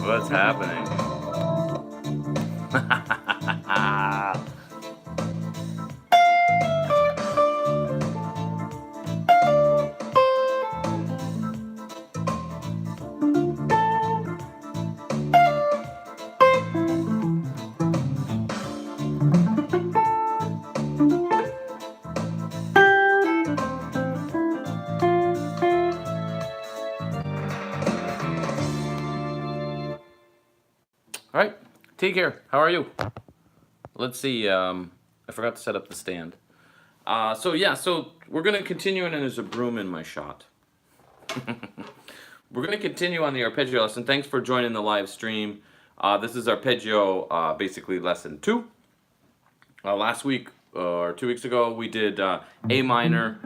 What's happening? All right, Teague here. How are you? Let's see. I forgot to set up the stand. So we're gonna continue, and there's a broom in my shot. We're gonna continue on the arpeggio lesson. Thanks for joining the live stream. This is arpeggio, basically lesson 2. Last week or 2 weeks ago, we did A minor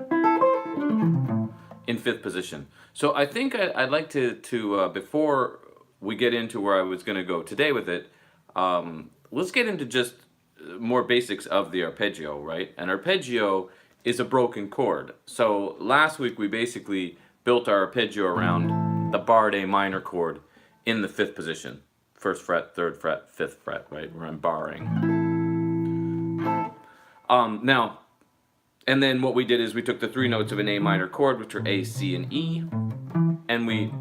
in 5th position. So I think I'd like to before we get into where I was going to go today with it, let's get into just more basics of the arpeggio, right? An arpeggio is a broken chord. So last week we basically built our arpeggio around the barred A minor chord in the 5th position. 1st fret, 3rd fret, 5th fret, right? Where I'm barring. Now, and then what we did is we took the 3 notes of an A minor chord, which are A, C, and E, and we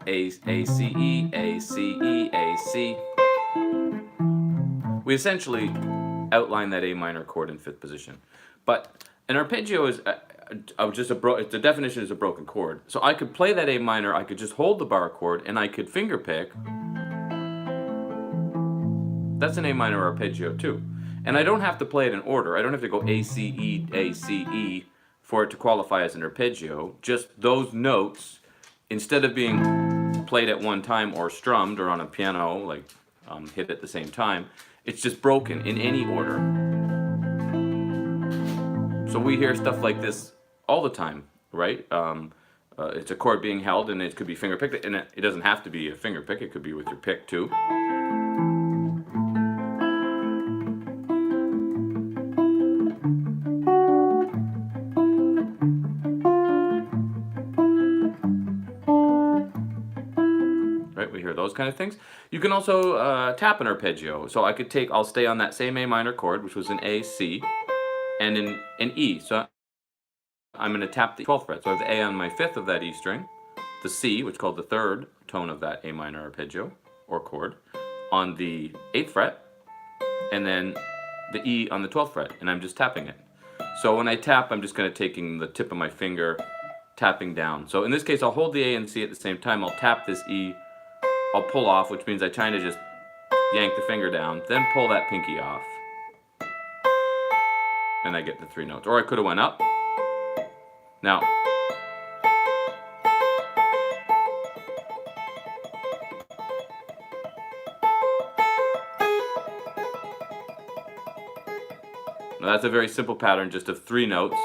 A, C, E, A, C, E, A, C. We essentially outline that A minor chord in 5th position. But an arpeggio is the definition is a broken chord. So I could play that A minor, I could just hold the bar chord, and I could finger pick. That's an A minor arpeggio too. And I don't have to play it in order. I don't have to go A, C, E for it to qualify as an arpeggio. Just those notes, instead of being played at one time or strummed or on a piano, like hit at the same time, it's just broken in any order. So we hear stuff like this all the time, right? It's a chord being held, and it could be finger picked, and it doesn't have to be a finger pick. It could be with your pick too. Those kind of things. You can also tap an arpeggio. So I'll stay on that same A minor chord, which was an A, C, and an E. So I'm going to tap the 12th fret. So I have the A on my 5th of that E string, the C, which is called the 3rd tone of that A minor arpeggio or chord, on the 8th fret, and then the E on the 12th fret, and I'm just tapping it. So when I tap, I'm just kind of taking the tip of my finger, tapping down. So in this case, I'll hold the A and C at the same time. I'll tap this E, I'll pull off, which means I kind of just yank the finger down, then pull that pinky off. And I get the 3 notes. Or I could have went up. Now, that's a very simple pattern, just of 3 notes.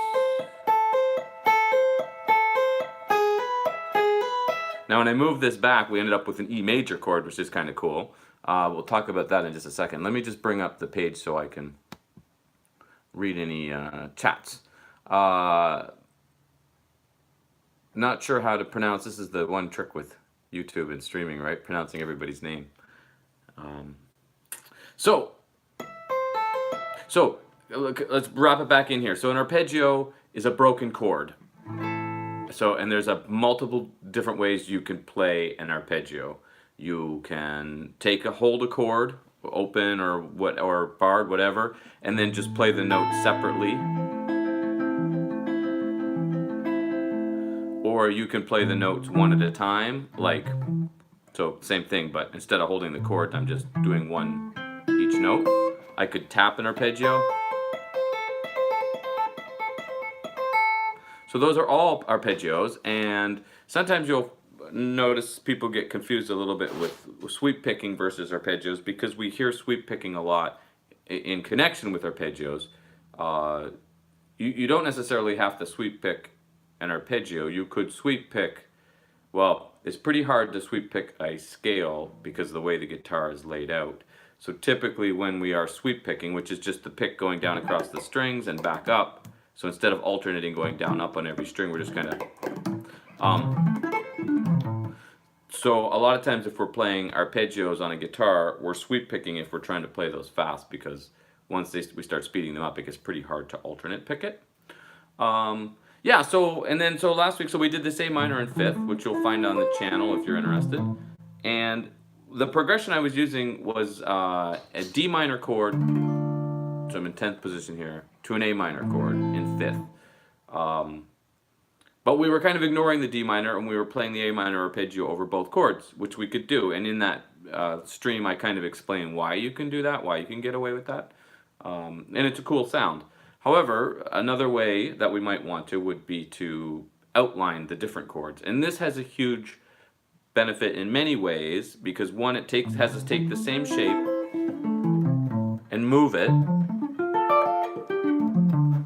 Now when I move this back, we ended up with an E major chord, which is kind of cool. We'll talk about that in just a second. Let me just bring up the page so I can read any chats. Not sure how to pronounce. This is the one trick with YouTube and streaming, right? Pronouncing everybody's name. So let's wrap it back in here. So an arpeggio is a broken chord. So, and there's multiple different ways you can play an arpeggio. You can hold a chord, open or barred, whatever, and then just play the notes separately. Or you can play the notes one at a time, so same thing, but instead of holding the chord, I'm just doing one each note. I could tap an arpeggio. So those are all arpeggios, and sometimes you'll notice people get confused a little bit with sweep picking versus arpeggios, because we hear sweep picking a lot in connection with arpeggios. You don't necessarily have to sweep pick an arpeggio. You could sweep pick, well, it's pretty hard to sweep pick a scale because of the way the guitar is laid out. So typically when we are sweep picking, which is just the pick going down across the strings and back up, so instead of alternating going down up on every string, we're just kind of So a lot of times if we're playing arpeggios on a guitar, we're sweep picking if we're trying to play those fast, because once we start speeding them up, it gets pretty hard to alternate pick it. Yeah, so last week, so we did this A minor in fifth, which you'll find on the channel if you're interested. And the progression I was using was a D minor chord, so I'm in 10th position here, to an A minor chord in fifth. But we were kind of ignoring the D minor, and we were playing the A minor arpeggio over both chords, which we could do. And in that stream, I kind of explain why you can do that, why you can get away with that. And it's a cool sound. However, another way that we might want to would be to outline the different chords. And this has a huge benefit in many ways, because one, it has us take the same shape and move it.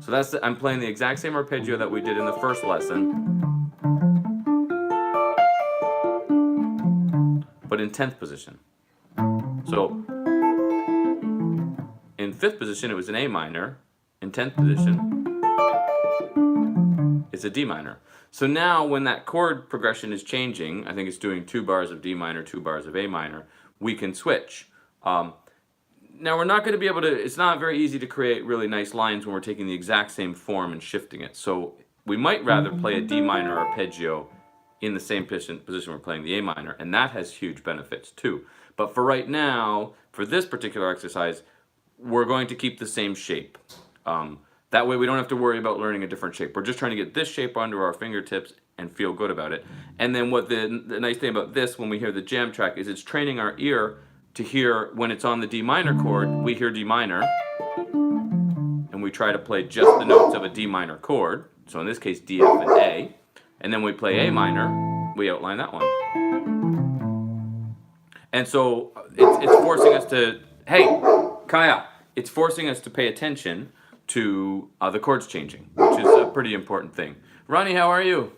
So I'm playing the exact same arpeggio that we did in the first lesson, but in 10th position. So in 5th position it was an A minor, in 10th position it's a D minor. So now when that chord progression is changing, I think it's doing 2 bars of D minor, 2 bars of A minor, we can switch. Now we're not going to be able to, it's not very easy to create really nice lines when we're taking the exact same form and shifting it. So we might rather play a D minor arpeggio in the same position we're playing the A minor, and that has huge benefits too. But for right now, for this particular exercise, we're going to keep the same shape. That way we don't have to worry about learning a different shape. We're just trying to get this shape onto our fingertips and feel good about it. And then what the nice thing about this, when we hear the jam track, is it's training our ear to hear when it's on the D minor chord, we hear D minor, and we try to play just the notes of a D minor chord, so in this case D, F, and A, and then we play A minor, we outline that one. And so it's forcing us to, hey, Kaya, it's forcing us to pay attention to the chords changing, which is a pretty important thing. Ronnie, how are you?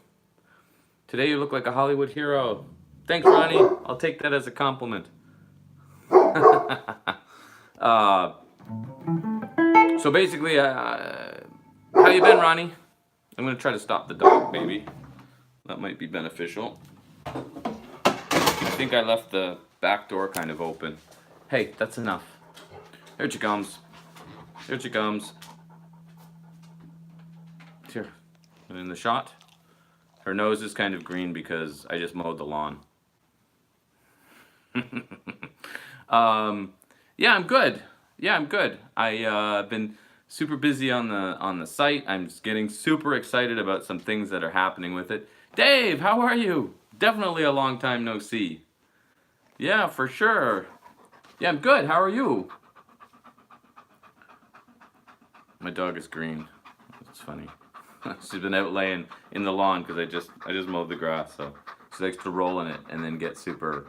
Today you look like a Hollywood hero. Thanks, Ronnie. I'll take that as a compliment. So basically, how you been, Ronnie? I'm gonna try to stop the dog, baby. That might be beneficial. I think I left the back door kind of open. Hey, that's enough. Here she comes. Here she comes. Here, and in the shot, her nose is kind of green because I just mowed the lawn. Yeah, I'm good. I've been super busy on the site. I'm just getting super excited about some things that are happening with it. Dave, how are you? Definitely a long time no see. Yeah, for sure. Yeah, I'm good. How are you? My dog is green. It's funny. She's been out laying in the lawn because I just mowed the grass, so she likes to roll in it and then get super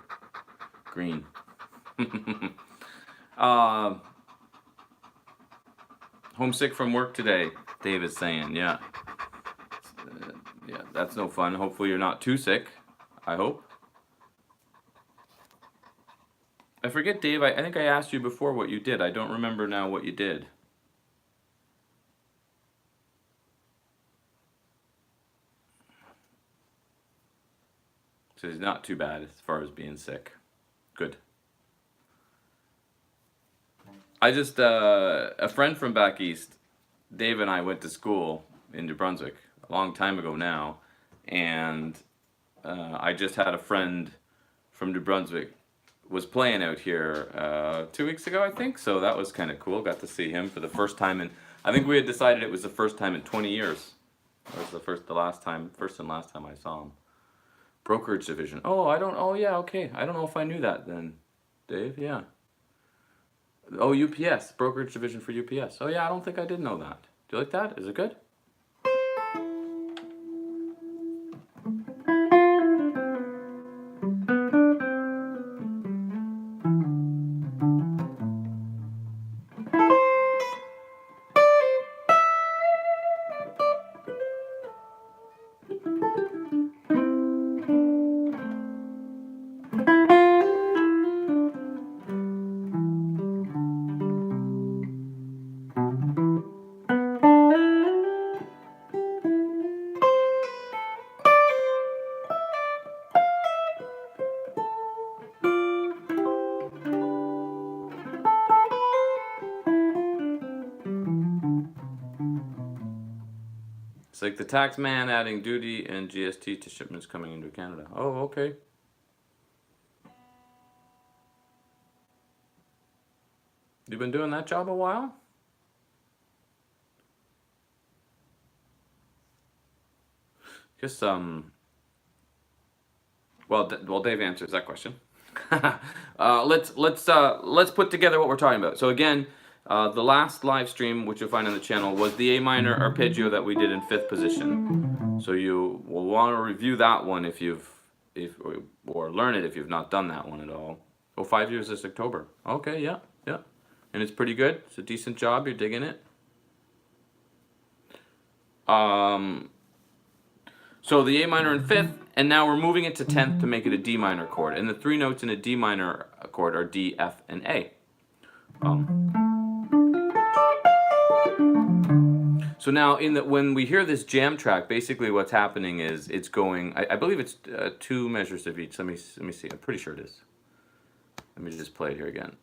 green. Homesick from work today, Dave is saying. Yeah. Yeah, that's no fun. Hopefully you're not too sick. I hope. I forget, Dave, I think I asked you before what you did. I don't remember now what you did. So he's not too bad as far as being sick. Good. I just, a friend from back east, Dave and I went to school in New Brunswick a long time ago now, and I just had a friend from New Brunswick was playing out here 2 weeks ago, I think, so that was kind of cool. Got to see him for the first time, and I think we had decided it was the first time in 20 years. That was the first and last time I saw him. Brokerage division. Oh, yeah, okay. I don't know if I knew that then, Dave, yeah. Oh, UPS, brokerage division for UPS. Oh yeah, I don't think I did know that. Do you like that? Is it good? like the tax man adding duty and GST to shipments coming into Canada. Oh, okay. You've been doing that job a while? Guess well, Dave answers that question. Let's put together what we're talking about. So again, the last live stream, which you'll find on the channel, was the A minor arpeggio that we did in 5th position. So you will want to review that one or learn it if you've not done that one at all. Oh, 5 years this October. Okay, yeah, yeah, and it's pretty good. It's a decent job. You're digging it. So the A minor in 5th, and now we're moving it to 10th to make it a D minor chord. And the 3 notes in a D minor chord are D, F, and A. So now when we hear this jam track, basically what's happening is it's going, I believe it's 2 measures of each. Let me see. I'm pretty sure it is. Let me just play it here again.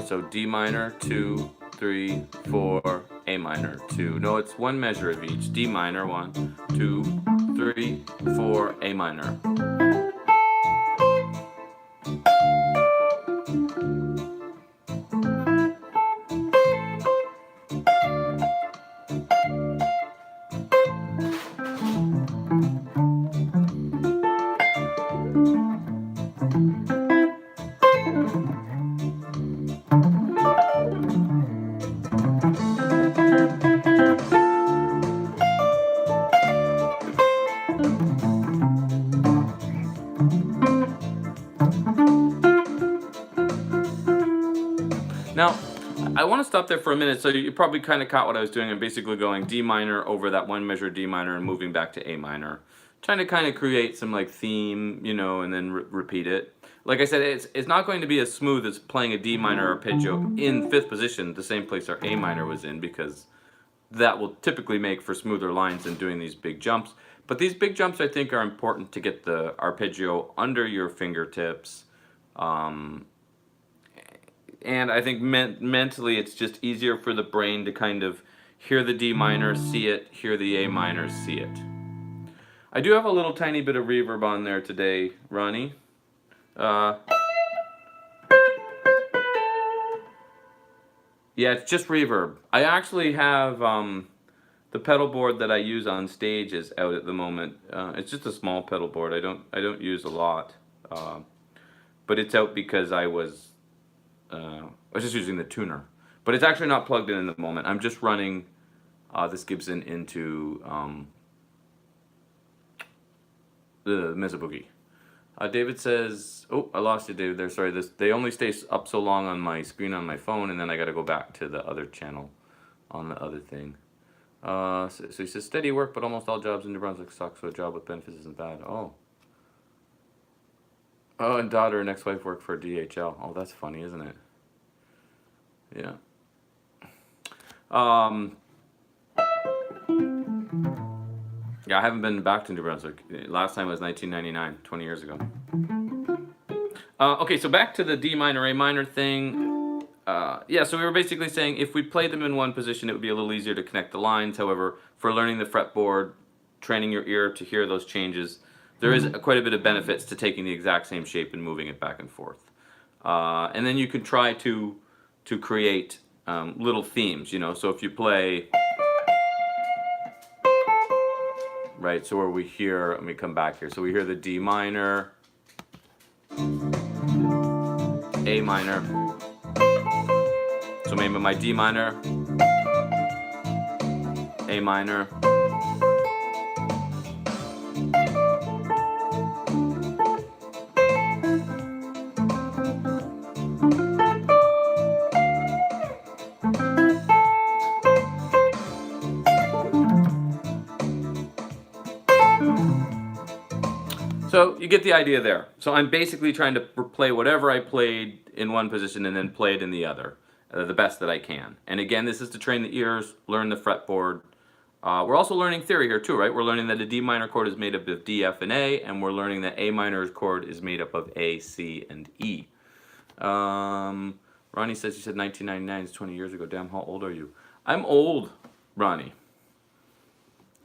So D minor, 2, 3, 4, A minor, 2. No, it's 1 measure of each. D minor, 1, 2, 3, 4, A minor. Now, I want to stop there for a minute. So you probably kind of caught what I was doing. I'm basically going D minor over that 1 measure D minor and moving back to A minor. Trying to kind of create some like theme, you know, and then repeat it. Like I said, it's not going to be as smooth as playing a D minor arpeggio in 5th position, the same place our A minor was in, because that will typically make for smoother lines than doing these big jumps. But these big jumps, I think, are important to get the arpeggio under your fingertips. And I think mentally it's just easier for the brain to kind of hear the D minor, see it, hear the A minor, see it. I do have a little tiny bit of reverb on there today, Ronnie. Yeah, it's just reverb. I actually have the pedal board that I use on stage is out at the moment. It's just a small pedal board. I don't use a lot, but it's out because I was just using the tuner. But it's actually not plugged in the moment. I'm just running this Gibson into the Mesa Boogie. David says, oh, I lost you, David, there. Sorry, they only stay up so long on my screen on my phone, and then I got to go back to the other channel on the other thing. So he says, steady work, but almost all jobs in New Brunswick suck, so a job with benefits isn't bad. Oh. Oh, and daughter and ex-wife work for DHL. Oh, that's funny, isn't it? Yeah. Yeah, I haven't been back to New Brunswick. Last time was 1999, 20 years ago. Okay, so back to the D minor, A minor thing. Yeah, so we were basically saying if we played them in one position, it would be a little easier to connect the lines. However, for learning the fretboard, training your ear to hear those changes, there is quite a bit of benefits to taking the exact same shape and moving it back and forth. And then you can try to create little themes, you know. So if you play, right, so where we hear, let me come back here. So we hear the D minor, A minor. So maybe my D minor, A minor. So you get the idea there. So I'm basically trying to play whatever I played in one position and then play it in the other, the best that I can. And again, this is to train the ears, learn the fretboard. We're also learning theory here too, right? We're learning that a D minor chord is made up of D, F, and A, and we're learning that A minor chord is made up of A, C, and E. Ronnie says you said 1999 is 20 years ago. Damn, how old are you? I'm old, Ronnie.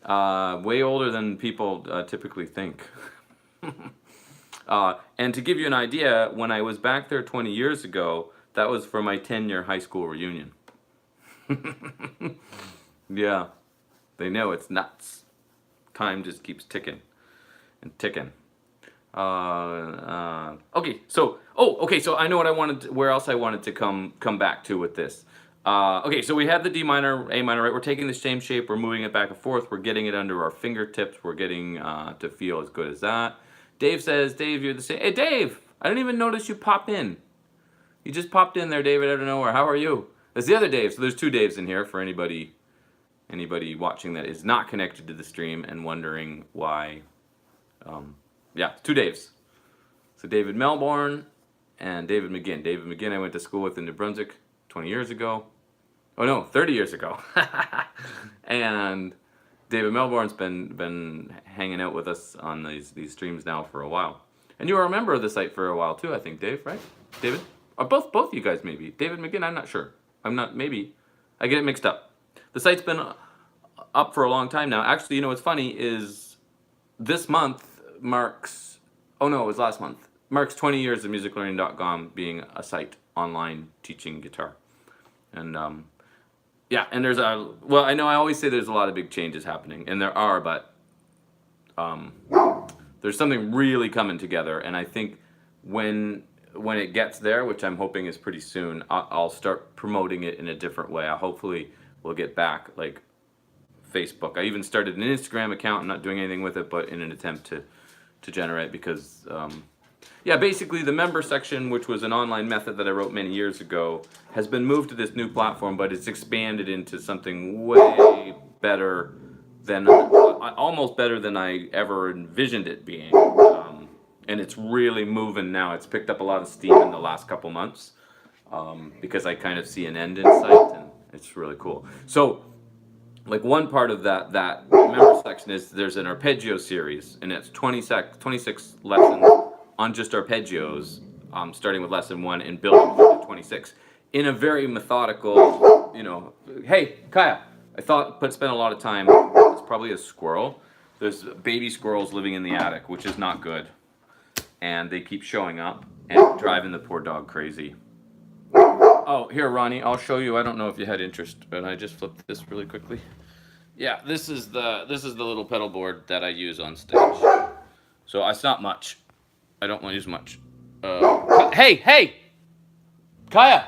Way older than people typically think. And to give you an idea, when I was back there 20 years ago, that was for my 10-year high school reunion. Yeah, they know it's nuts. Time just keeps ticking and ticking. Okay, so so I know what I wanted. Where else I wanted to come back to with this. Okay, so we have the D minor, A minor, right? We're taking the same shape, we're moving it back and forth, we're getting it under our fingertips, we're getting to feel as good as that. Dave says, Dave, you're the same. Hey, Dave, I didn't even notice you pop in. You just popped in there, David, out of nowhere. How are you? That's the other Dave. So there's two Daves in here for anybody watching that is not connected to the stream and wondering why. Yeah, two Daves. So David Melbourne and David McGinn. David McGinn I went to school with in New Brunswick 20 years ago. Oh no, 30 years ago. And David Melbourne's been hanging out with us on these streams now for a while. And you were a member of the site for a while too, I think, Dave, right? David? Or both you guys maybe. David McGinn, I'm not sure. Maybe. I get it mixed up. The site's been up for a long time now. Actually, you know what's funny is this month marks, oh no, it was last month, marks 20 years of musiclearning.com being a site online teaching guitar. And yeah, and there's well, I know I always say there's a lot of big changes happening, and there are, but there's something really coming together, and I think when it gets there, which I'm hoping is pretty soon, I'll start promoting it in a different way. Hopefully we'll get back like Facebook. I even started an Instagram account. I'm not doing anything with it, but in an attempt to generate, because yeah, basically the member section, which was an online method that I wrote many years ago, has been moved to this new platform, but it's expanded into something way better than, almost better than I ever envisioned it being. And it's really moving now. It's picked up a lot of steam in the last couple months, because I kind of see an end in sight, and it's really cool. So, like, one part of that member section is there's an Arpeggio series, and it's 26 lessons on just arpeggios, starting with lesson 1 and building through the 26 in a very methodical, you know. Hey, Kaya, spent a lot of time. It's probably a squirrel. There's baby squirrels living in the attic, which is not good, and they keep showing up and driving the poor dog crazy. Oh, here, Ronnie, I'll show you. I don't know if you had interest, but I just flipped this really quickly. Yeah, this is the little pedal board that I use on stage. So it's not much. I don't want to use much. Hey, Kaya.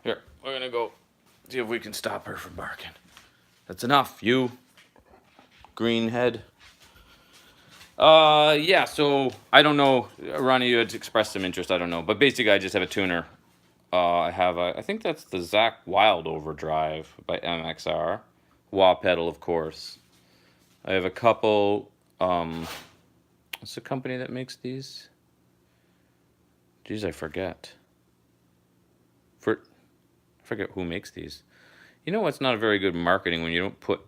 Here, we're gonna go see if we can stop her from barking. That's enough, you green head. Yeah. So I don't know, Ronnie. You had expressed some interest. I don't know, but basically, I just have a tuner. I think that's the Zach Wild Overdrive by MXR. Wah pedal, of course. I have a couple. What's the company that makes these? Geez, I forget. I forget who makes these. You know what's not a very good marketing when you don't put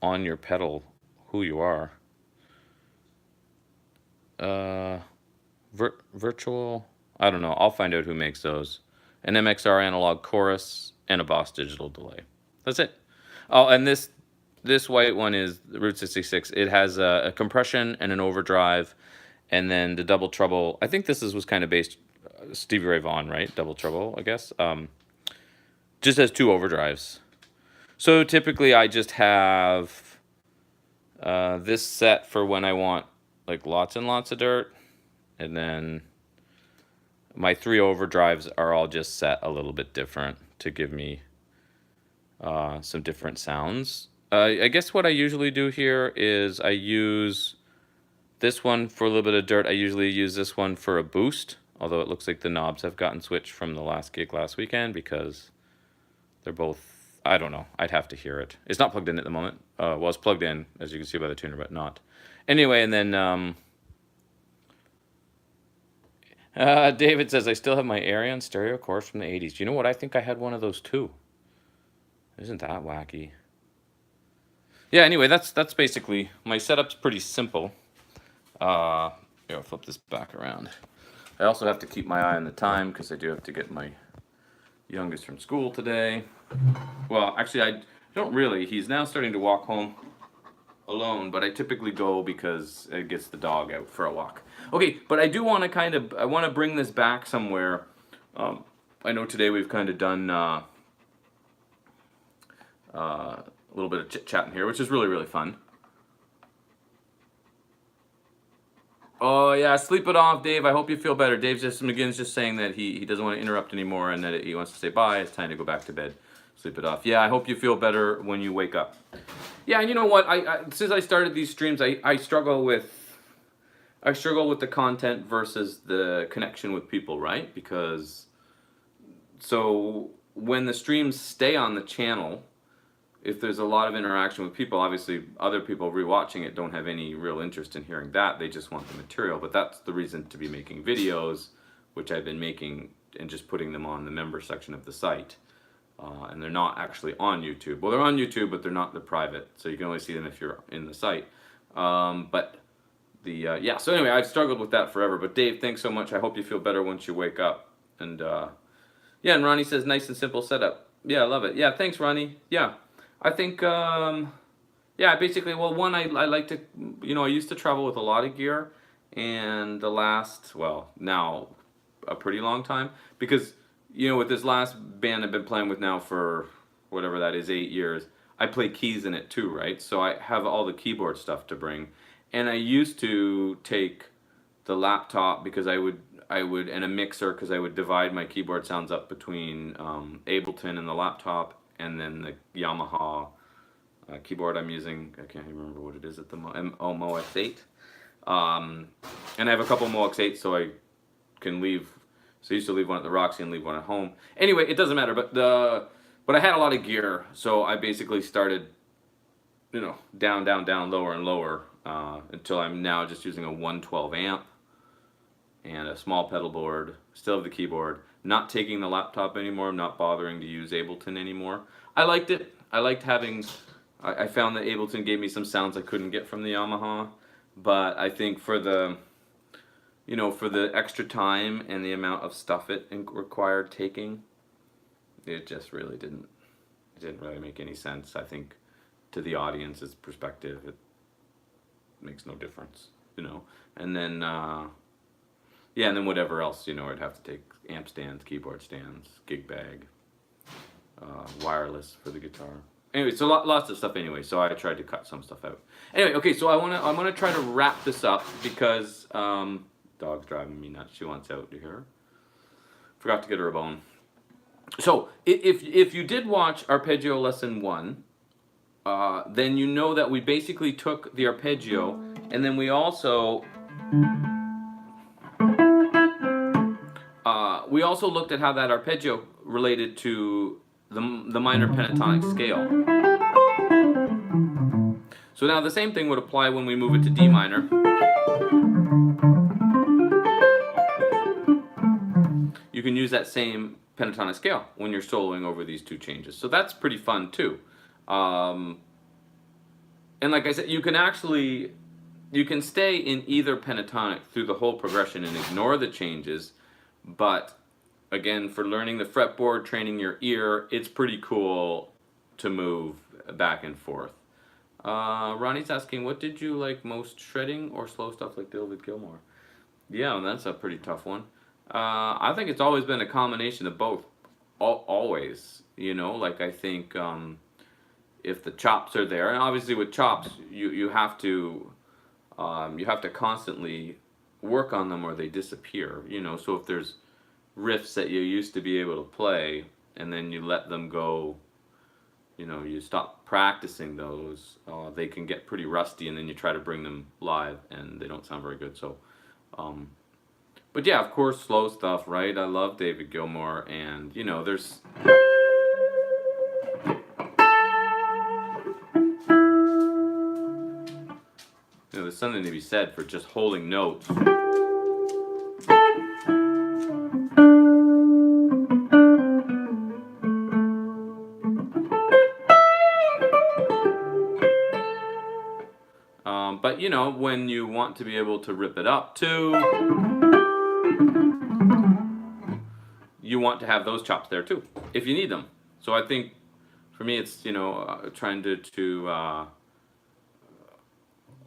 on your pedal who you are. Virtual. I don't know. I'll find out who makes those. An MXR analog chorus and a Boss digital delay. That's it. Oh, and this white one is the Route 66. It has a compression and an overdrive, and then the double treble. I think this was kind of based Stevie Ray Vaughan, right? Double treble, I guess. Just has 2 overdrives. So typically I just have this set for when I want like lots and lots of dirt, and then my 3 overdrives are all just set a little bit different to give me some different sounds. I guess what I usually do here is I use this one for a little bit of dirt. I usually use this one for a boost, although it looks like the knobs have gotten switched from the last gig last weekend because they're both, I don't know, I'd have to hear it. It's not plugged in at the moment. Well, it's plugged in, as you can see by the tuner, but not. Anyway, and then David says, I still have my Arion stereo chorus from the 80s. You know what? I think I had one of those too. Isn't that wacky? Yeah, anyway, that's basically, my setup's pretty simple. Here, I'll flip this back around. I also have to keep my eye on the time because I do have to get my youngest from school today. Well, actually, I don't really. He's now starting to walk home alone, but I typically go because it gets the dog out for a walk. Okay, but I do want to I want to bring this back somewhere. I know today we've kind of done a little bit of chit-chatting here, which is really, really fun. Oh yeah, sleep it off, Dave. I hope you feel better. Dave just McGinn's just saying that he doesn't want to interrupt anymore and that he wants to say bye. It's time to go back to bed. Sleep it off. Yeah, I hope you feel better when you wake up. Yeah, and you know what? I since I started these streams, I struggle with the content versus the connection with people, right? Because so when the streams stay on the channel, if there's a lot of interaction with people, obviously other people rewatching it don't have any real interest in hearing that. They just want the material. But that's the reason to be making videos, which I've been making and just putting them on the member section of the site. And they're not actually on YouTube. Well, they're on YouTube, but they're private. So you can only see them if you're in the site. Yeah, so anyway, I've struggled with that forever. But Dave, thanks so much. I hope you feel better once you wake up. And yeah, and Ronnie says, nice and simple setup. Yeah, I love it. Yeah, thanks, Ronnie. Yeah. I think, yeah, basically, well, one, I like to, I used to travel with a lot of gear, and the last, well, now a pretty long time, because, with this last band I've been playing with now for whatever that is, 8 years, I play keys in it too, right? So I have all the keyboard stuff to bring, and I used to take the laptop because I would, and a mixer because I would divide my keyboard sounds up between Ableton and the laptop, and then the Yamaha keyboard I'm using. I can't even remember what it is at the moment. Mo X8. And I have a couple Mo X8, so I can leave. So I used to leave one at the Roxy and leave one at home. Anyway, it doesn't matter. But I had a lot of gear, so I basically started, down, lower and lower, until I'm now just using a 112 amp and a small pedal board. Still have the keyboard. Not taking the laptop anymore. I'm not bothering to use Ableton anymore. I liked it. I liked having, I found that Ableton gave me some sounds I couldn't get from the Yamaha. But I think for the, for the extra time and the amount of stuff it required taking, it just really didn't really make any sense. I think to the audience's perspective, it makes no difference, And then, yeah, and then whatever else, I'd have to take amp stands, keyboard stands, gig bag, wireless for the guitar. Anyway, so lots of stuff anyway, so I tried to cut some stuff out. Anyway, okay, so I'm gonna try to wrap this up because dog's driving me nuts. She wants out to hear. Forgot to get her a bone. So if you did watch Arpeggio Lesson 1, then you know that we basically took the arpeggio and then we also looked at how that arpeggio related to the minor pentatonic scale. So now the same thing would apply when we move it to D minor. You can use that same pentatonic scale when you're soloing over these two changes. So that's pretty fun too. And like I said, you can stay in either pentatonic through the whole progression and ignore the changes, but again, for learning the fretboard, training your ear, it's pretty cool to move back and forth. Ronnie's asking, what did you like most, shredding or slow stuff like David Gilmour? Yeah, that's a pretty tough one. I think it's always been a combination of both. Always, like I think if the chops are there, and obviously with chops, you have to constantly work on them or they disappear. So if there's riffs that you used to be able to play and then you let them go, you stop practicing those, they can get pretty rusty, and then you try to bring them live and they don't sound very good. So but yeah, of course, slow stuff, right? I love David Gilmour, and there's there's something to be said for just holding notes. But when you want to be able to rip it up too, you want to have those chops there too, if you need them. So I think for me, it's, you know, trying to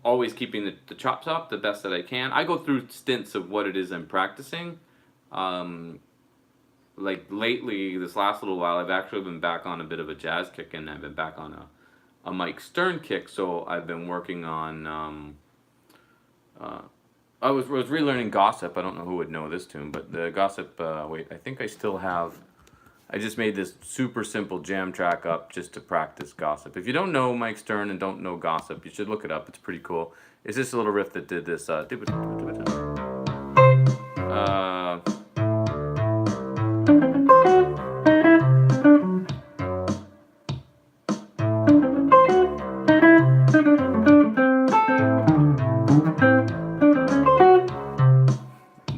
always keeping the chops up the best that I can. I go through stints of what it is I'm practicing. Like lately, this last little while, I've actually been back on a bit of a jazz kick, and I've been back on a Mike Stern kick. So I've been working on. I was relearning Gossip. I don't know who would know this tune, but the Gossip. Wait, I think I still have. I just made this super simple jam track up just to practice Gossip. If you don't know Mike Stern and don't know Gossip, you should look it up. It's pretty cool. It's just a little riff that did this. It's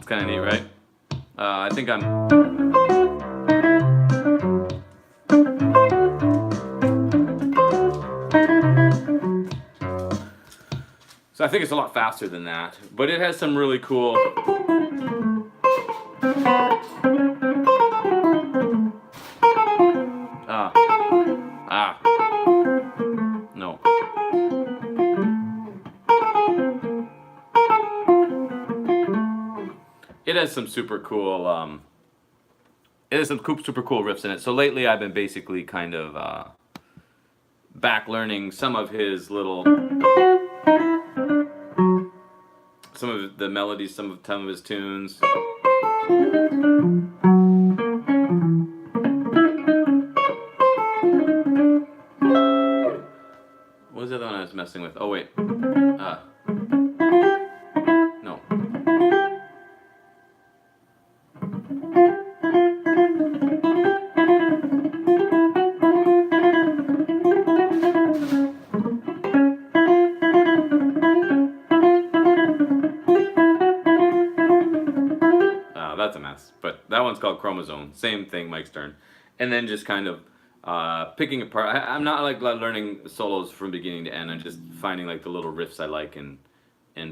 kind of neat, right? I think I'm. So I think it's a lot faster than that, but it has some really cool. No. It has some super cool. It has some super cool riffs in it. So lately, I've been basically kind of back learning some of his little. Some of the melodies, some of his tunes. What was the other one I was messing with? Oh wait, no. That's a mess, but that one's called Chromosome. Same thing, Mike Stern. And then just kind of picking apart. I'm not like learning solos from beginning to end. I'm just finding like the little riffs I like and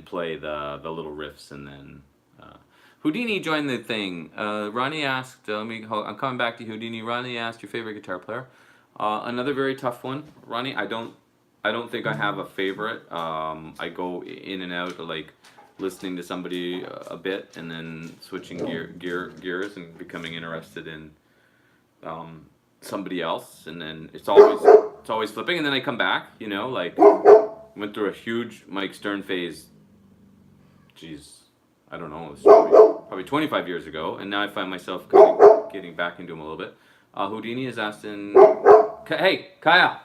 play the little riffs. And then Houdini joined the thing. Ronnie asked, I'm coming back to Houdini. Ronnie asked your favorite guitar player. Another very tough one, Ronnie. I don't think I have a favorite. I go in and out of like listening to somebody a bit and then switching gears and becoming interested in somebody else, and then it's always flipping, and then I come back, you know, like went through a huge Mike Stern phase. Jeez, I don't know, it was probably 25 years ago, and now I find myself kind of getting back into him a little bit. Houdini is asking, hey Kaya.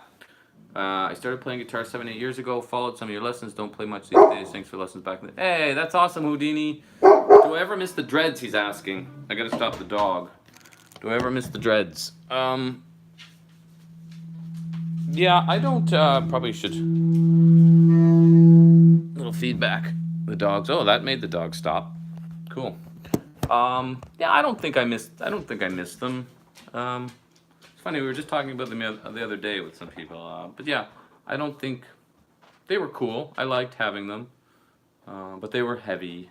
I started playing guitar 7-8 years ago, followed some of your lessons, don't play much these days, thanks for lessons back then. Hey, that's awesome, Houdini. Do I ever miss the dreads, he's asking. I gotta stop the dog. Do I ever miss the dreads? Yeah, I don't, probably should. Little feedback. The dogs, oh, that made the dog stop. Cool. Yeah, I don't think I missed them. Funny, we were just talking about them the other day with some people, but yeah, I don't think they were cool. I liked having them, but they were heavy,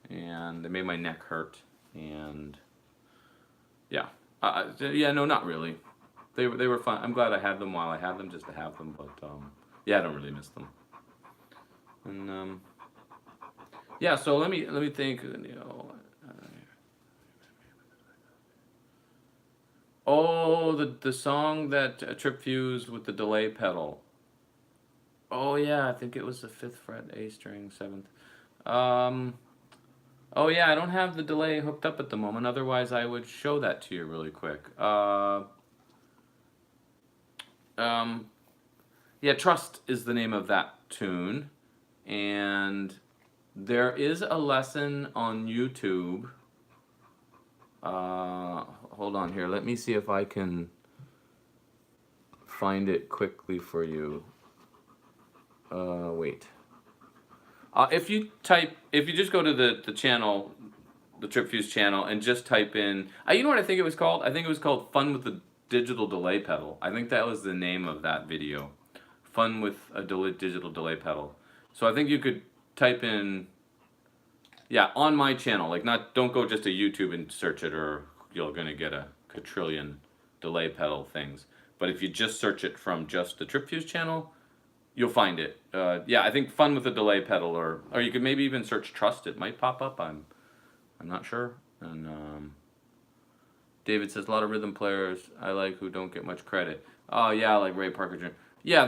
and they made my neck hurt, and yeah, no, not really. They were fun. I'm glad I had them while I had them, just to have them, but yeah, I don't really miss them. And yeah, so let me think. You know. Oh, the song that Trip Fuse with the delay pedal. Oh yeah, I think it was the 5th fret, A string, 7th. Oh yeah, I don't have the delay hooked up at the moment. Otherwise, I would show that to you really quick. Yeah, Trust is the name of that tune, and there is a lesson on YouTube. Hold on here. Let me see if I can find it quickly for you. Wait. If you just go to the channel, the Trip Fuse channel, and just type in, you know what I think it was called? I think it was called Fun with the Digital Delay Pedal. I think that was the name of that video. Fun with a digital delay pedal. So I think you could type in, yeah, on my channel. Like, don't go just to YouTube and search it, or you're gonna get a quadrillion delay pedal things. But if you just search it from just the Trip Fuse channel, you'll find it. Yeah, I think fun with a delay pedal, or you could maybe even search Trust. It might pop up. I'm not sure. And David says a lot of rhythm players I like who don't get much credit. Oh yeah, like Ray Parker Jr. Yeah,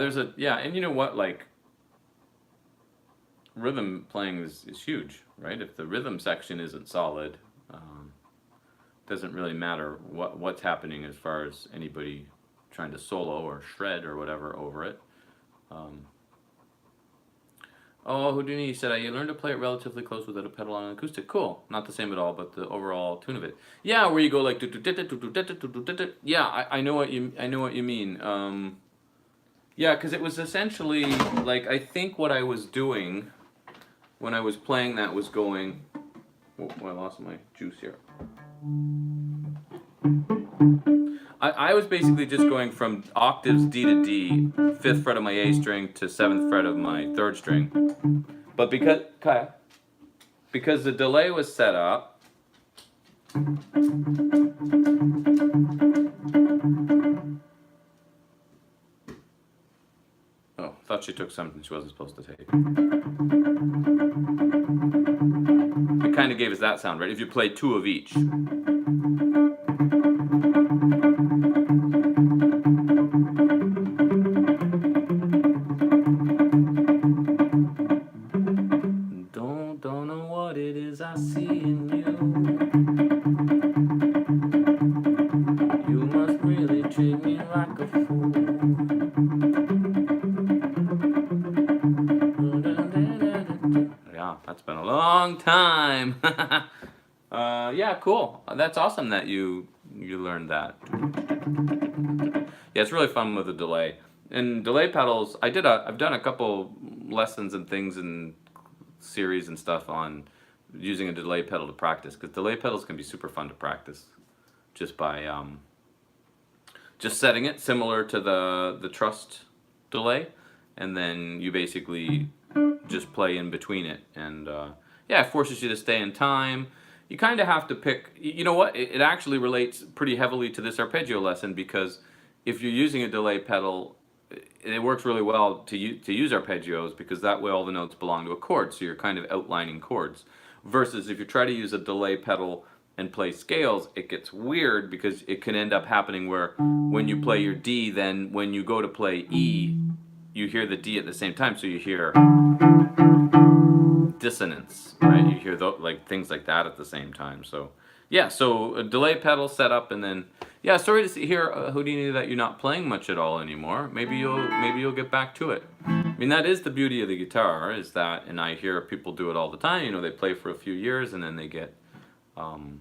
and you know what, like rhythm playing is huge, right? If the rhythm section isn't solid, doesn't really matter what's happening as far as anybody trying to solo or shred or whatever over it. Oh, Houdini said, I learned to play it relatively close without a pedal on an acoustic. Cool. Not the same at all, but the overall tune of it. Yeah, where you go like yeah, I know what you mean. Yeah, because it was essentially like I think what I was doing when I was playing that was going. Oh, I lost my juice here. I was basically just going from octaves D to D, 5th fret of my A string to 7th fret of my 3rd string. But because the delay was set up, oh, thought she took something she wasn't supposed to take. It kind of gave us that sound, right? If you play 2 of each. Don't know what it is I see in you. You must really treat me like a fool. Yeah, that's been a long time. Yeah, cool. That's awesome that you learned that. Yeah, it's really fun with a delay. And delay pedals, I've done a couple lessons and things and series and stuff on using a delay pedal to practice, because delay pedals can be super fun to practice just by just setting it similar to the Trust delay, and then you basically just play in between it, and yeah, it forces you to stay in time. You kind of have to pick, you know what, it actually relates pretty heavily to this arpeggio lesson, because if you're using a delay pedal, it works really well to use arpeggios, because that way all the notes belong to a chord, so you're kind of outlining chords. Versus if you try to use a delay pedal and play scales, it gets weird, because it can end up happening where when you play your D, then when you go to play E, you hear the D at the same time, so you hear dissonance, right? You hear like things like that at the same time. So yeah, so a delay pedal set up, and then yeah, sorry to hear, Houdini, that you're not playing much at all anymore. Maybe you'll get back to it. I mean, that is the beauty of the guitar, is that, and I hear people do it all the time. You know, they play for a few years and then they get, you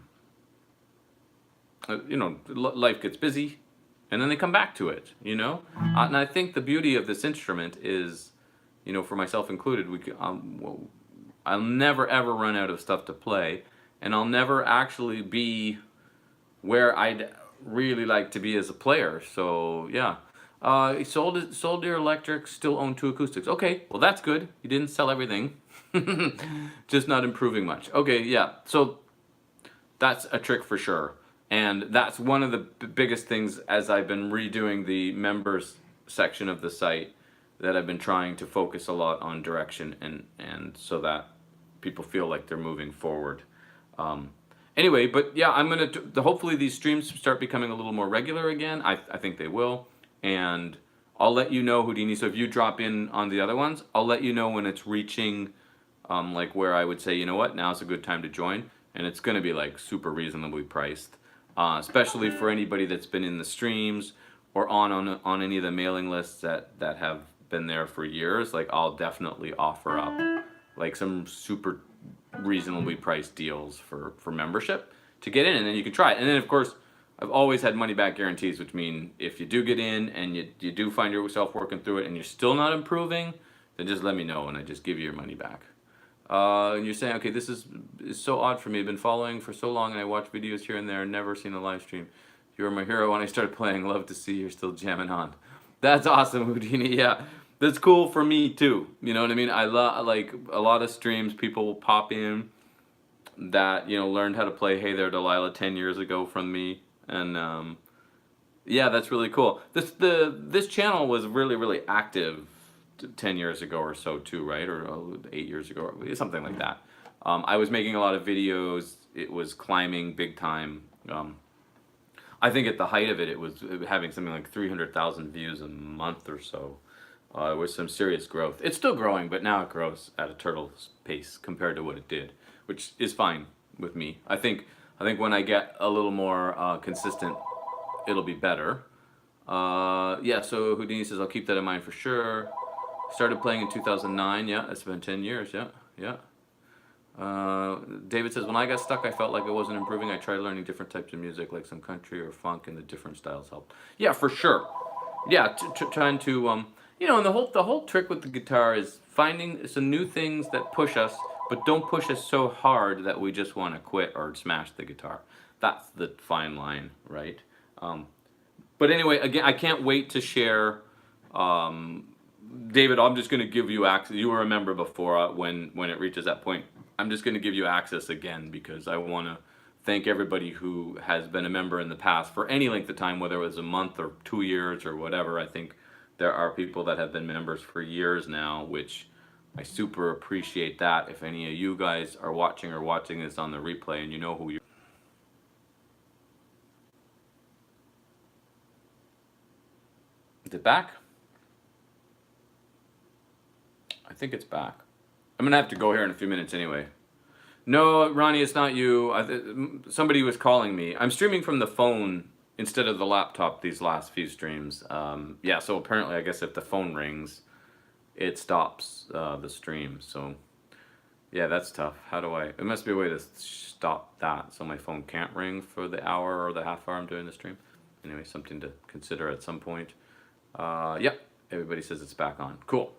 know, life gets busy, and then they come back to it. You know, and I think the beauty of this instrument is, you know, for myself included, I'll never ever run out of stuff to play, and I'll never actually be where I'd really like to be as a player. So yeah, sold your electric, still own 2 acoustics. Okay, well that's good. You didn't sell everything, just not improving much. Okay, yeah. So that's a trick for sure, and that's one of the biggest things as I've been redoing the members section of the site, that I've been trying to focus a lot on direction, and so that people feel like they're moving forward. Anyway, but yeah, I'm gonna hopefully these streams start becoming a little more regular again. I think they will, and I'll let you know, Houdini. So if you drop in on the other ones, I'll let you know when it's reaching like where I would say, you know what, now's a good time to join, and it's gonna be like super reasonably priced, especially for anybody that's been in the streams or on any of the mailing lists that have been there for years. Like, I'll definitely offer up like some super reasonably priced deals for membership to get in, and then you can try it. And then of course, I've always had money back guarantees, which mean if you do get in and you do find yourself working through it and you're still not improving, then just let me know and I just give you your money back. And you're saying, okay, this is so odd for me. I've been following for so long and I watch videos here and there, never seen a live stream. You were my hero when I started playing. Love to see you're still jamming on. That's awesome, Houdini. Yeah, that's cool for me too. You know what I mean? I love, like, a lot of streams, people will pop in that learned how to play Hey There Delilah 10 years ago from me, and yeah, that's really cool. This channel was really really active 10 years ago or so too, right? Or 8 years ago, or something like that. I was making a lot of videos. It was climbing big time. I think at the height of it, it was having something like 300,000 views a month or so. With some serious growth. It's still growing, but now it grows at a turtle's pace compared to what it did, which is fine with me. I think when I get a little more consistent, it'll be better. Yeah. So Houdini says I'll keep that in mind for sure. Started playing in 2009. Yeah, it's been 10 years. Yeah, yeah. David says when I got stuck, I felt like I wasn't improving. I tried learning different types of music, like some country or funk, and the different styles helped. Yeah, for sure. Yeah, trying to and the whole trick with the guitar is finding some new things that push us, but don't push us so hard that we just want to quit or smash the guitar. That's the fine line, right? But anyway, again, I can't wait to share. Um, David, I'm just going to give you access. You were a member before. When it reaches that point, I'm just going to give you access again because I want to thank everybody who has been a member in the past for any length of time, whether it was a month or 2 years or whatever. I think there are people that have been members for years now, which I super appreciate that. If any of you guys are watching this on the replay and you know who you Is it back? I think it's back. I'm gonna have to go here in a few minutes anyway. No, Ronnie, it's not you. Somebody was calling me. I'm streaming from the phone instead of the laptop these last few streams. Yeah, so apparently, I guess if the phone rings, it stops the stream. So, yeah, that's tough. How do I? It must be a way to stop that so my phone can't ring for the hour or the half hour I'm doing the stream. Anyway, something to consider at some point. Yeah, everybody says it's back on. Cool.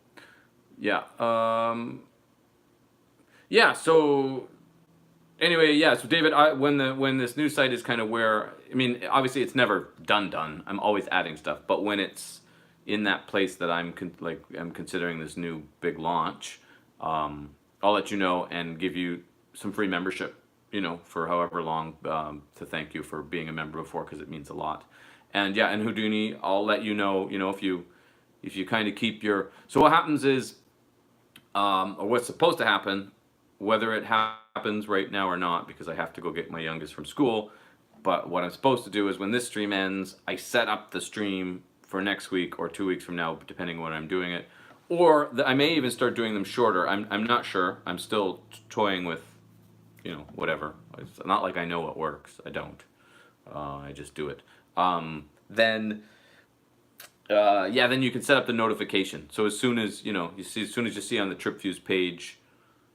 Yeah. Yeah. So anyway, yeah. So David, when this new site is kind of where I mean, obviously it's never done. I'm always adding stuff, but when it's in that place that I'm considering this new big launch, I'll let you know and give you some free membership. For however long to thank you for being a member before because it means a lot. And yeah, and Houdini, I'll let you know. If you kind of keep your. So what happens is, or what's supposed to happen, whether it happens right now or not, because I have to go get my youngest from school. But what I'm supposed to do is when this stream ends, I set up the stream for next week or 2 weeks from now, depending on when I'm doing it. Or I may even start doing them shorter. I'm not sure. I'm still toying with, whatever. It's not like I know what works. I don't. I just do it. Then you can set up the notification. So as soon as as soon as you see on the TripFuse page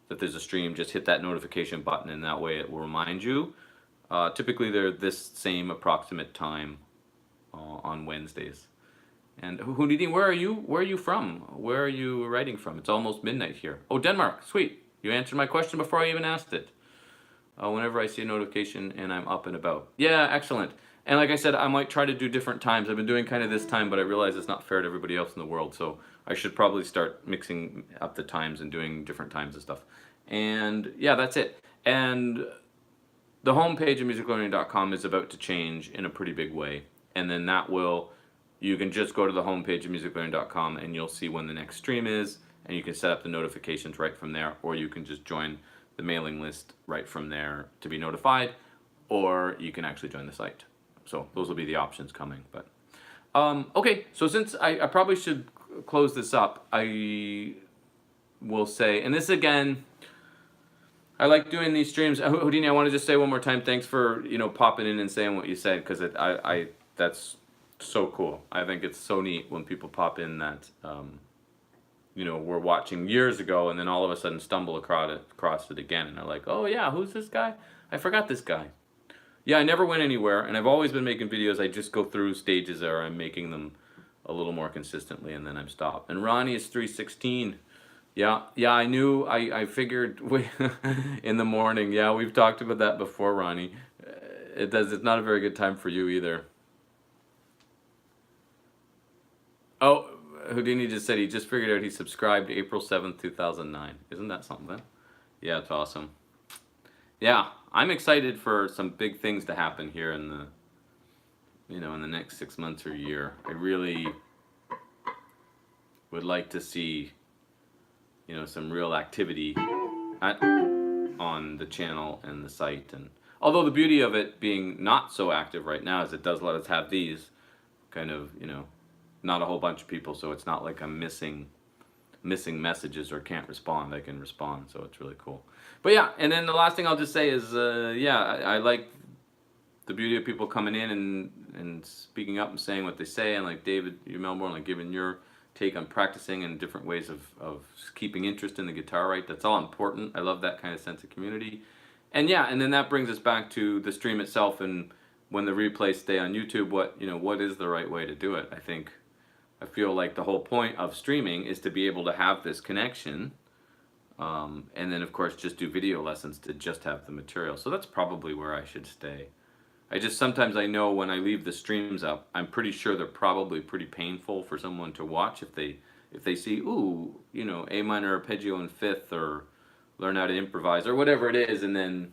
that there's a stream, just hit that notification button, and that way it will remind you. Typically, they're this same approximate time on Wednesdays. And Houdini, where are you? Where are you from? Where are you writing from? It's almost midnight here. Oh, Denmark. Sweet. You answered my question before I even asked it. Whenever I see a notification and I'm up and about. Yeah, excellent. And like I said, I might try to do different times. I've been doing kind of this time, but I realize it's not fair to everybody else in the world. So I should probably start mixing up the times and doing different times and stuff. And yeah, that's it. And the homepage of musiclearning.com is about to change in a pretty big way. And then you can just go to the homepage of musiclearning.com and you'll see when the next stream is. And you can set up the notifications right from there. Or you can just join the mailing list right from there to be notified. Or you can actually join the site. So those will be the options coming. But okay, so since I probably should close this up, I will say, and this again, I like doing these streams. Houdini, I want to just say one more time, thanks for popping in and saying what you said, because that's so cool. I think it's so neat when people pop in that were watching years ago and then all of a sudden stumble across it again, and they're like, oh yeah, who's this guy? I forgot this guy. Yeah, I never went anywhere, and I've always been making videos. I just go through stages where I'm making them a little more consistently, and then I'm stopped. And Ronnie is 316. Yeah, I knew. I figured in the morning. Yeah, we've talked about that before, Ronnie. It's not a very good time for you either. Oh, Houdini just said he just figured out he subscribed April 7th, 2009. Isn't that something? Yeah, it's awesome. Yeah, I'm excited for some big things to happen here in the, in the next 6 months or year. I really would like to see, some real activity at, on the channel and the site. And although the beauty of it being not so active right now is it does let us have these kind of, not a whole bunch of people, so it's not like I'm missing messages or can't respond. I can respond, so it's really cool. But yeah, and then the last thing I'll just say is, yeah, I like the beauty of people coming in and speaking up and saying what they say, and like David, you Melbourne, like giving your take on practicing and different ways of keeping interest in the guitar, right? That's all important. I love that kind of sense of community. And yeah, and then that brings us back to the stream itself, and when the replays stay on YouTube, what is the right way to do it? I feel like the whole point of streaming is to be able to have this connection, and then of course just do video lessons to just have the material. So that's probably where I should stay. Sometimes I know when I leave the streams up, I'm pretty sure they're probably pretty painful for someone to watch if they see, ooh, A minor arpeggio in fifth, or learn how to improvise or whatever it is, and then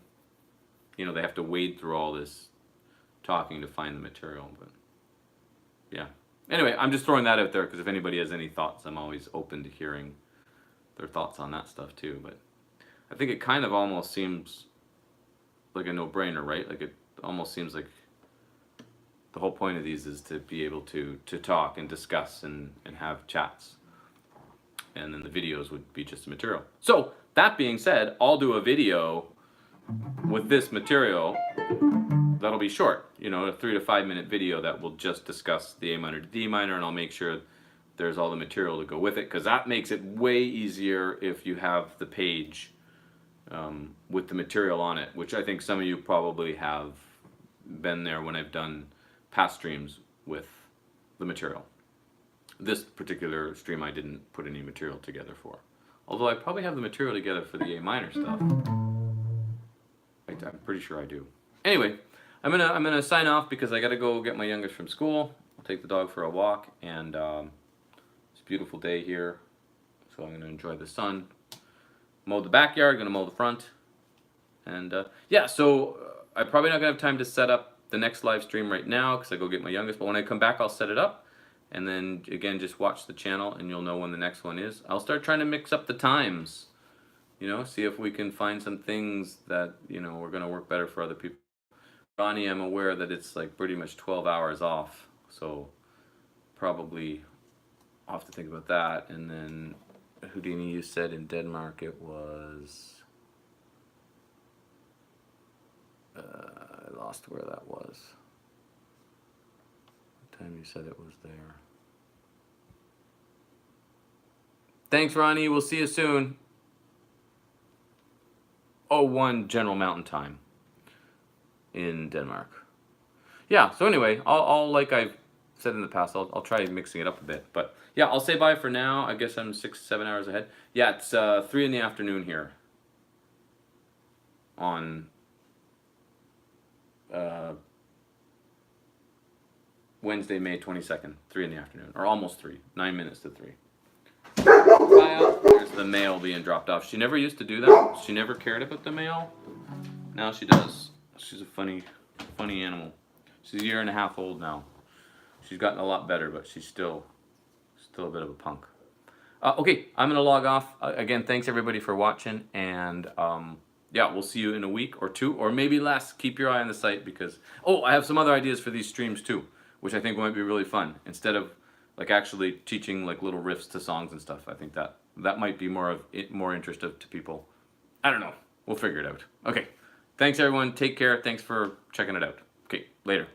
they have to wade through all this talking to find the material. But yeah. Anyway, I'm just throwing that out there because if anybody has any thoughts, I'm always open to hearing their thoughts on that stuff too. But I think it kind of almost seems like a no-brainer, right? Like it almost seems like the whole point of these is to be able to talk and discuss and have chats. And then the videos would be just the material. So that being said, I'll do a video with this material that'll be short, a 3 to 5 minute video that will just discuss the A minor to D minor, and I'll make sure there's all the material to go with it, because that makes it way easier if you have the page with the material on it, which I think some of you probably have been there when I've done past streams with the material. This particular stream I didn't put any material together for, although I probably have the material together for the A minor stuff. I'm pretty sure I do. Anyway, I'm gonna sign off because I gotta go get my youngest from school. I'll take the dog for a walk, and it's a beautiful day here, so I'm gonna enjoy the sun. Mow the backyard, gonna mow the front, and yeah. So I'm probably not gonna have time to set up the next live stream right now because I go get my youngest. But when I come back, I'll set it up, and then again, just watch the channel, and you'll know when the next one is. I'll start trying to mix up the times. See if we can find some things that, we're going to work better for other people. Ronnie, I'm aware that it's like pretty much 12 hours off, so probably I'll have to think about that. And then Houdini, you said in Denmark it was, I lost where that was. What time you said it was there. Thanks, Ronnie. We'll see you soon. 01 General Mountain Time in Denmark. Yeah, so anyway, I'll like I've said in the past, I'll try mixing it up a bit. But yeah, I'll say bye for now. I guess I'm 6-7 hours ahead. Yeah, it's 3 in the afternoon here on Wednesday, May 22nd, 3 in the afternoon, or almost 3, 9 minutes to 3. There's the mail being dropped off. She never used to do that. She never cared about the mail. Now she does. She's a funny animal. She's a year and a half old now. She's gotten a lot better, but she's still a bit of a punk. Okay, I'm gonna log off. Again, thanks everybody for watching, and yeah, we'll see you in a week or two, or maybe less. Keep your eye on the site because I have some other ideas for these streams too, which I think might be really fun. Instead of like actually teaching like little riffs to songs and stuff, I think that might be more interest to people. I don't know. We'll figure it out. Okay. Thanks everyone. Take care. Thanks for checking it out. Okay. Later.